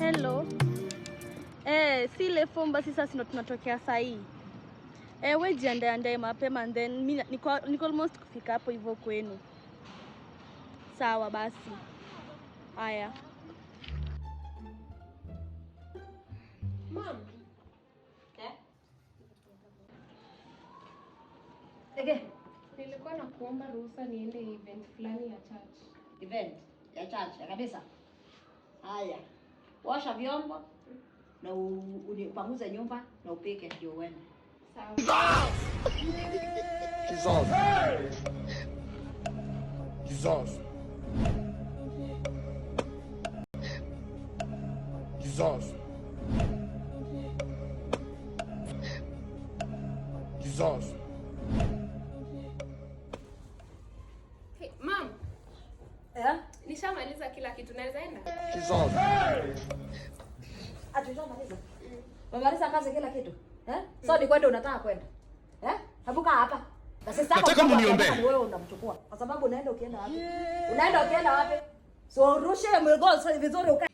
Hello. Si ile form basi sasa ndo tunatokea saa hii. Wewe jiandae mapema and then mimi niko almost kufika hapo hivyo kwenu. Sawa basi. Haya. Mom. Ege, nilikuwa nakuomba ruhusa niende event fulani ya church. Event ya church ya kanisa. Haya. Washa vyombo na upanguze nyumba na upike ndio uende. Sawa. Jesus. Jesus. Jesus. Jesus. Hey, Mom. Nishamaliza kila kitu, naweza enda? Jesus. Atushamaliza. Umemaliza kazi kila kitu? So ni kwenda unataka kwenda? Habuka hapa. Na sasa nataka mniombe. Wewe unamchukua. Kwa sababu unaenda ukienda wapi? Unaenda ukienda wapi? So rushe mlego vizuri ukae.